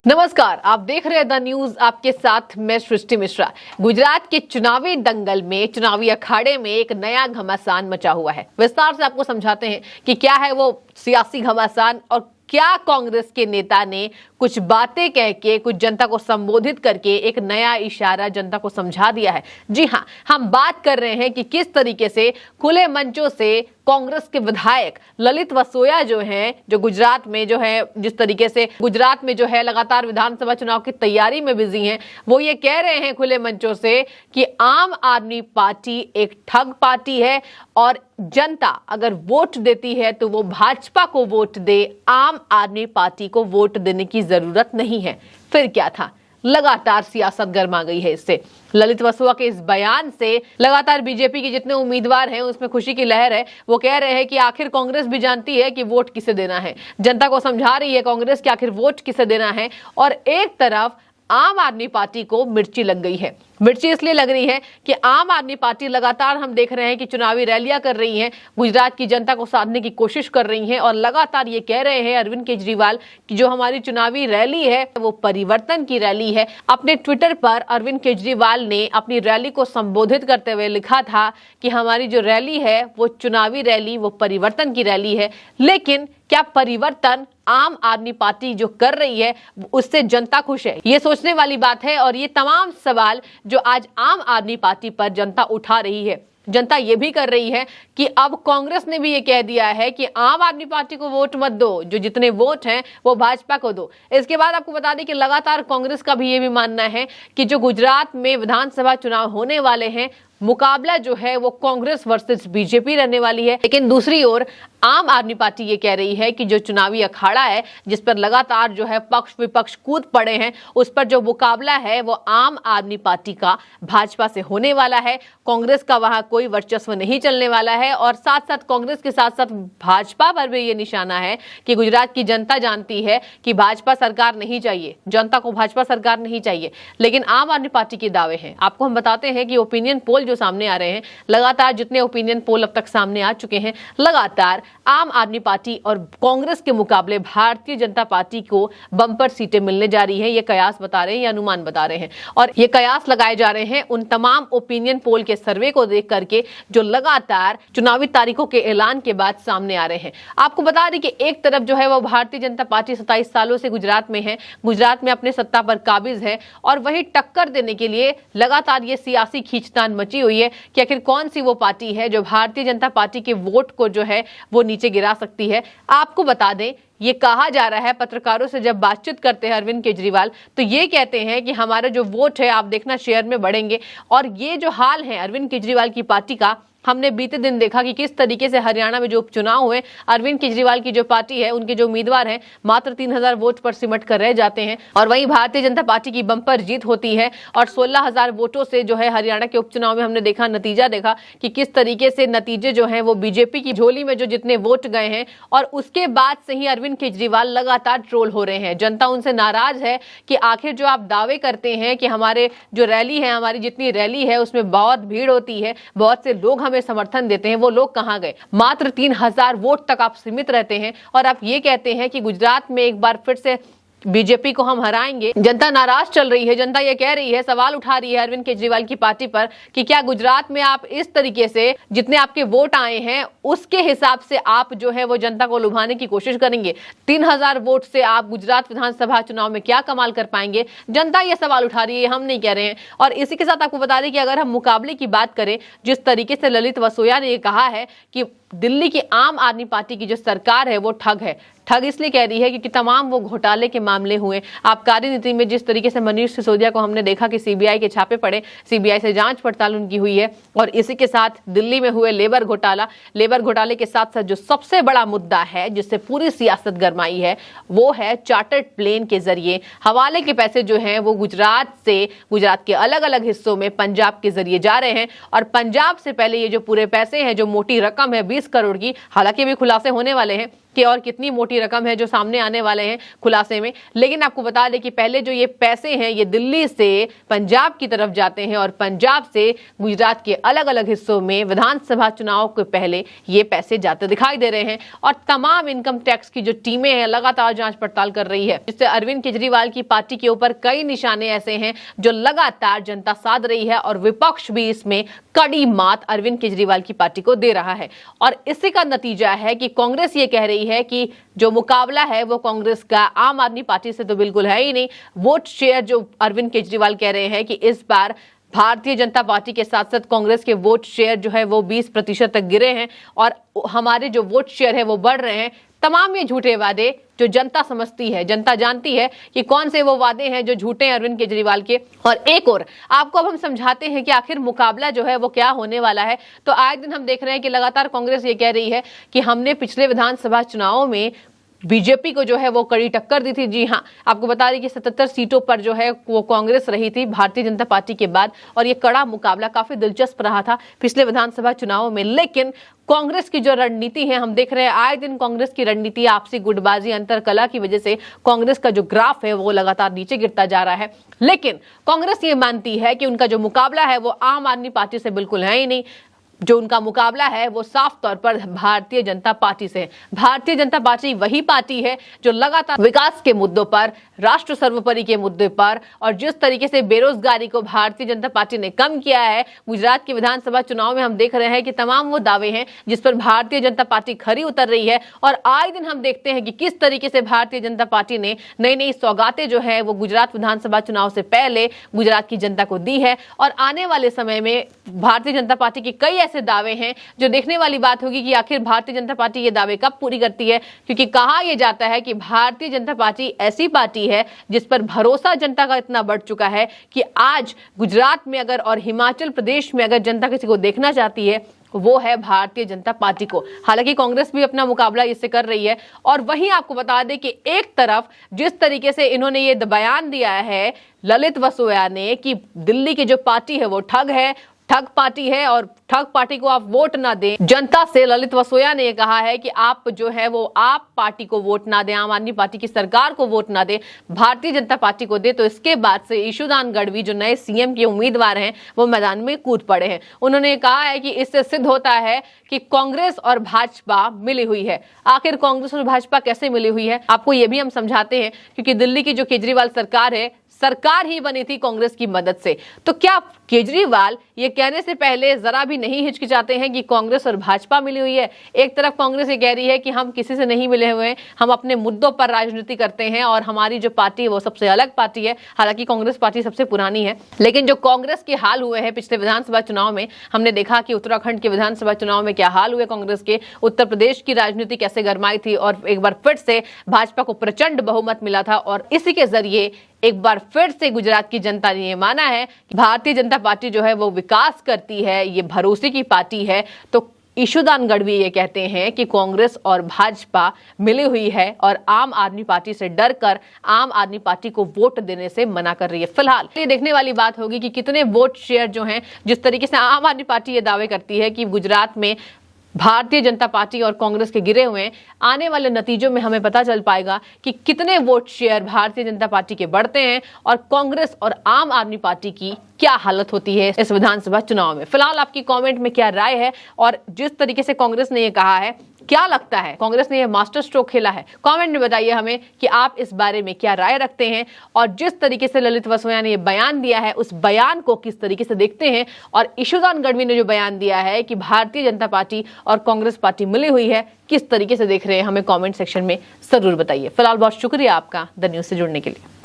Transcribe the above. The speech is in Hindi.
नमस्कार, आप देख रहे हैं द न्यूज। आपके साथ मैं सृष्टि मिश्रा। गुजरात के चुनावी दंगल में, चुनावी अखाड़े में एक नया घमासान मचा हुआ है। विस्तार से आपको समझाते हैं कि क्या है वो सियासी घमासान और क्या कांग्रेस के नेता ने कुछ बातें कह के, कुछ जनता को संबोधित करके एक नया इशारा जनता को समझा दिया है। जी हां, हम बात कर रहे हैं कि किस तरीके से खुले मंचों से कांग्रेस के विधायक ललित वसोया जो हैं, जो गुजरात में जो है, जिस तरीके से गुजरात में जो है लगातार विधानसभा चुनाव की तैयारी में बिजी हैं, वो ये कह रहे हैं खुले मंचों से कि आम आदमी पार्टी एक ठग पार्टी है और जनता अगर वोट देती है तो वो भाजपा को वोट दे, आम आदमी पार्टी को वोट देने की जरूरत नहीं है। फिर क्या था? लगातार सियासत गर्मा गई है इससे। ललित वसोया के इस बयान से लगातार बीजेपी के जितने उम्मीदवार हैं उसमें खुशी की लहर है। वो कह रहे हैं कि आखिर कांग्रेस भी जानती है कि वोट किसे देना है, जनता को समझा रही है कांग्रेस कि आखिर वोट किसे देना है। और एक तरफ आम आदमी पार्टी को मिर्ची लग गई है। मिर्ची इसलिए लग रही है कि आम आदमी पार्टी लगातार हम देख रहे हैं कि चुनावी रैलियां कर रही हैं, गुजरात की जनता को साधने की कोशिश कर रही हैं और लगातार ये कह रहे हैं अरविंद केजरीवाल कि जो हमारी चुनावी रैली है वो परिवर्तन की रैली है। अपने ट्विटर पर अरविंद केजरीवाल ने अपनी रैली को संबोधित करते हुए लिखा था कि हमारी जो रैली है वो चुनावी रैली, वो परिवर्तन की रैली है। लेकिन क्या परिवर्तन आम आदमी पार्टी जो कर रही है उससे जनता खुश है? ये सोचने वाली बात है और ये तमाम सवाल जो आज आम आदमी पार्टी पर जनता उठा रही है। जनता ये भी कर रही है कि अब कांग्रेस ने भी ये कह दिया है कि आम आदमी पार्टी को वोट मत दो, जो जितने वोट हैं वो भाजपा को दो। इसके बाद आपको बता दें कि लगातार कांग्रेस का भी ये भी मानना है कि जो गुजरात में विधानसभा चुनाव होने वाले हैं, मुकाबला जो है वो कांग्रेस वर्सेस बीजेपी रहने वाली है। लेकिन दूसरी ओर आम आदमी पार्टी ये कह रही है कि जो चुनावी अखाड़ा है जिस पर लगातार जो है पक्ष विपक्ष कूद पड़े हैं, उस पर जो मुकाबला है वो आम आदमी पार्टी का भाजपा से होने वाला है। कांग्रेस का वहां कोई वर्चस्व नहीं चलने वाला है और साथ साथ कांग्रेस के साथ साथ भाजपा पर भी ये निशाना है कि गुजरात की जनता जानती है कि भाजपा सरकार नहीं चाहिए, जनता को भाजपा सरकार नहीं चाहिए। लेकिन आम आदमी पार्टी के दावे हैं। आपको हम बताते हैं कि ओपिनियन पोल जो सामने आ रहे हैं, लगातार जितने ओपिनियन पोल अब तक सामने आ चुके हैं, लगातार आम आदमी पार्टी और कांग्रेस के मुकाबले भारतीय जनता पार्टी को बम्पर सीटें मिलने जा रही हैं। ये कयास बता रहे हैं, ये अनुमान बता रहे हैं और ये कयास लगाए जा रहे हैं उन तमाम ओपिनियन पोल के सर्वे को देख करके जो लगातार चुनावी तारीखों के ऐलान के बाद सामने आ रहे हैं। आपको बता दें कि एक तरफ जो है वो भारतीय जनता पार्टी 27 सालों से गुजरात में है, गुजरात में अपने सत्ता पर काबिज है और वही टक्कर देने के लिए लगातार ये सियासी खींचतान मची हुई है कि आखिर कौन सी वो पार्टी है जो भारतीय जनता पार्टी के वोट को जो है वो नीचे गिरा सकती है। आपको बता दें, ये कहा जा रहा है, पत्रकारों से जब बातचीत करते हैं अरविंद केजरीवाल तो ये कहते हैं कि हमारा जो वोट है आप देखना शेयर में बढ़ेंगे। और ये जो हाल है अरविंद केजरीवाल की पार्टी का, हमने बीते दिन देखा कि किस तरीके से हरियाणा में जो उपचुनाव हुए, अरविंद केजरीवाल की जो पार्टी है, उनके जो उम्मीदवार हैं, मात्र 3000 वोट पर सिमट कर रह जाते हैं और वहीं भारतीय जनता पार्टी की बम्पर जीत होती है और 16000 वोटों से जो है हरियाणा के उपचुनाव में हमने देखा, नतीजा देखा कि किस तरीके से नतीजे जो है वो बीजेपी की झोली में जो जितने वोट गए हैं। और उसके बाद से ही अरविंद केजरीवाल लगातार ट्रोल हो रहे हैं। जनता उनसे नाराज है कि आखिर जो आप दावे करते हैं कि हमारे जो रैली है, हमारी जितनी रैली है उसमें बहुत भीड़ होती है, बहुत से लोग हमें समर्थन देते हैं, वो लोग कहां गए? मात्र 3000 वोट तक आप सीमित रहते हैं और आप ये कहते हैं कि गुजरात में एक बार फिर से बीजेपी को हम हराएंगे। जनता नाराज चल रही है। जनता ये कह रही है, सवाल उठा रही है अरविंद केजरीवाल की पार्टी पर कि क्या गुजरात में आप इस तरीके से जितने आपके वोट आए हैं उसके हिसाब से आप जो है वो जनता को लुभाने की कोशिश करेंगे? 3000 वोट से आप गुजरात विधानसभा चुनाव में क्या कमाल कर पाएंगे? जनता ये सवाल उठा रही है, हम नहीं कह रहे हैं। और इसी के साथ आपको बता दें कि अगर हम मुकाबले की बात करें, जिस तरीके से ललित वसोया ने कहा है कि दिल्ली की आम आदमी पार्टी की जो सरकार है वो ठग है। ठग इसलिए कह रही है क्योंकि तमाम वो घोटाले के मामले हुए। आबकारी नीति में जिस तरीके से मनीष सिसोदिया को हमने देखा कि सीबीआई के छापे पड़े, सीबीआई से जांच पड़ताल उनकी हुई है। और इसी के साथ दिल्ली में हुए लेबर घोटाले के साथ साथ जो सबसे बड़ा मुद्दा है जिससे पूरी सियासत गरमाई है वो है चार्टर्ड प्लेन के जरिए हवाले के पैसे जो हैं वो गुजरात से, गुजरात के अलग अलग हिस्सों में पंजाब के जरिए जा रहे हैं। और पंजाब से पहले ये जो पूरे पैसे हैं, जो मोटी रकम है 20 करोड़ की, हालांकि भी खुलासे होने वाले हैं किसके और कितनी मोटी रकम है जो सामने आने वाले हैं खुलासे में। लेकिन आपको बता दें कि पहले जो ये पैसे हैं ये दिल्ली से पंजाब की तरफ जाते हैं और पंजाब से गुजरात के अलग अलग हिस्सों में विधानसभा चुनाव के पहले ये पैसे जाते दिखाई दे रहे हैं। और तमाम इनकम टैक्स की जो टीमें हैं लगातार जांच पड़ताल कर रही है, जिससे अरविंद केजरीवाल की पार्टी के ऊपर कई निशाने ऐसे हैं जो लगातार जनता साध रही है और विपक्ष भी इसमें कड़ी मात अरविंद केजरीवाल की पार्टी को दे रहा है। और इसी का नतीजा है कि कांग्रेस ये कह रही है कि जो मुकाबला है वो कांग्रेस का आम आदमी पार्टी से तो बिल्कुल है ही नहीं। वोट शेयर जो अरविंद केजरीवाल कह रहे हैं कि इस बार भारतीय जनता पार्टी के साथ साथ कांग्रेस के वोट शेयर जो है वो 20% तक गिरे हैं और हमारे जो वोट शेयर है वो बढ़ रहे हैं। तमाम ये झूठे वादे जो जनता समझती है, जनता जानती है कि कौन से वो वादे हैं जो झूठे हैं अरविंद केजरीवाल के। और एक और आपको अब हम समझाते हैं कि आखिर मुकाबला जो है वो क्या होने वाला है। तो आए दिन हम देख रहे हैं कि लगातार कांग्रेस ये कह रही है कि हमने पिछले विधानसभा चुनावों में बीजेपी को जो है वो कड़ी टक्कर दी थी। जी हाँ, आपको बता दें कि 77 सीटों पर जो है वो कांग्रेस रही थी भारतीय जनता पार्टी के बाद और ये कड़ा मुकाबला काफी दिलचस्प रहा था पिछले विधानसभा चुनावों में। लेकिन कांग्रेस की जो रणनीति है हम देख रहे हैं आए दिन कांग्रेस की रणनीति आपसी गुटबाजी अंतर कला की वजह से कांग्रेस का जो ग्राफ है वो लगातार नीचे गिरता जा रहा है। लेकिन कांग्रेस ये मानती है कि उनका जो मुकाबला है वो आम आदमी पार्टी से बिल्कुल है ही नहीं। जो उनका मुकाबला है वो साफ तौर पर भारतीय जनता पार्टी से है। भारतीय जनता पार्टी वही पार्टी है जो लगातार विकास के मुद्दों पर, राष्ट्र सर्वोपरि के मुद्दे पर और जिस तरीके से बेरोजगारी को भारतीय जनता पार्टी ने कम किया है, गुजरात के विधानसभा चुनाव में हम देख रहे हैं कि तमाम वो दावे हैं जिस पर भारतीय जनता पार्टी खरी उतर रही है। और आए दिन हम देखते हैं कि किस तरीके से भारतीय जनता पार्टी ने नई नई सौगातें जो है वो गुजरात विधानसभा चुनाव से पहले गुजरात की जनता को दी है। और आने वाले समय में भारतीय जनता पार्टी की कई ऐसे दावे हैं जो देखने वाली बात होगी कि आखिर भारतीय जनता पार्टी ये दावे कब पूरी करती है। क्योंकि कहा यह जाता है कि भारतीय जनता पार्टी ऐसी पार्टी है जिस पर भरोसा जनता का इतना बढ़ चुका है कि आज गुजरात में अगर और हिमाचल प्रदेश में अगर जनता किसी को देखना चाहती है वो है भारतीय जनता पार्टी को। हालांकि कांग्रेस भी अपना मुकाबला इससे कर रही है। और वहीं आपको बता दें कि एक तरफ जिस तरीके से इन्होंने ये बयान दिया है ललित वसोया ने कि दिल्ली की जो पार्टी है वो ठग है, ठग पार्टी है और ठग पार्टी को आप वोट ना दें। जनता से ललित वसोया ने कहा है कि आप जो है वो आप पार्टी को वोट ना दें, आम आदमी पार्टी की सरकार को वोट ना दें, भारतीय जनता पार्टी को दे। तो इसके बाद से ईशुदान गढ़वी जो नए सीएम के उम्मीदवार हैं वो मैदान में कूद पड़े हैं। उन्होंने कहा है कि इससे सिद्ध होता है कि कांग्रेस और भाजपा मिली हुई है। आखिर कांग्रेस और भाजपा कैसे मिली हुई है आपको ये भी हम समझाते हैं। क्योंकि दिल्ली की जो केजरीवाल सरकार है, सरकार ही बनी थी कांग्रेस की मदद से। तो क्या केजरीवाल ये कहने से पहले जरा भी नहीं हिचकिचाते हैं कि कांग्रेस और भाजपा मिली हुई है? एक तरफ कांग्रेस ये कह रही है कि हम किसी से नहीं मिले हुए हैं, हम अपने मुद्दों पर राजनीति करते हैं और हमारी जो पार्टी है वो सबसे अलग पार्टी है। हालांकि कांग्रेस पार्टी सबसे पुरानी है। लेकिन जो कांग्रेस के हाल हुए हैं पिछले विधानसभा चुनाव में, हमने देखा कि उत्तराखंड के विधानसभा चुनाव में क्या हाल हुए कांग्रेस के, उत्तर प्रदेश की राजनीति कैसे गरमाई थी और एक बार फिर से भाजपा को प्रचंड बहुमत मिला था। और इसी के जरिए एक बार फिर से गुजरात की जनता ने यह माना है कि भारतीय जनता पार्टी जो है वो विकास करती है, ये भरोसे की पार्टी है। तो ईशुदान गढ़वी ये कहते हैं कि कांग्रेस और भाजपा मिली हुई है और आम आदमी पार्टी से डरकर आम आदमी पार्टी को वोट देने से मना कर रही है। फिलहाल ये देखने वाली बात होगी कि कितने वोट शेयर जो हैं, जिस तरीके से आम आदमी पार्टी ये दावे करती है कि गुजरात में भारतीय जनता पार्टी और कांग्रेस के गिरे हुए हैं, आने वाले नतीजों में हमें पता चल पाएगा कि कितने vote share Bharatiya Janata party के बढ़ते हैं और कांग्रेस और आम आदमी पार्टी की क्या हालत होती है इस विधानसभा चुनाव में। फिलहाल आपकी कमेंट में क्या राय है और जिस तरीके से कांग्रेस ने यह कहा है, क्या लगता है कांग्रेस ने यह मास्टर स्ट्रोक खेला है? कमेंट में बताइए हमें कि आप इस बारे में क्या राय रखते हैं और जिस तरीके से ललित वसोया ने यह बयान दिया है उस बयान को किस तरीके से देखते हैं, और ईशुदान गढ़वी ने जो बयान दिया है कि भारतीय जनता पार्टी और कांग्रेस पार्टी मिली हुई है, किस तरीके से देख रहे हैं, हमें कमेंट सेक्शन में जरूर बताइए। फिलहाल बहुत शुक्रिया आपका द न्यूज़ से जुड़ने के लिए।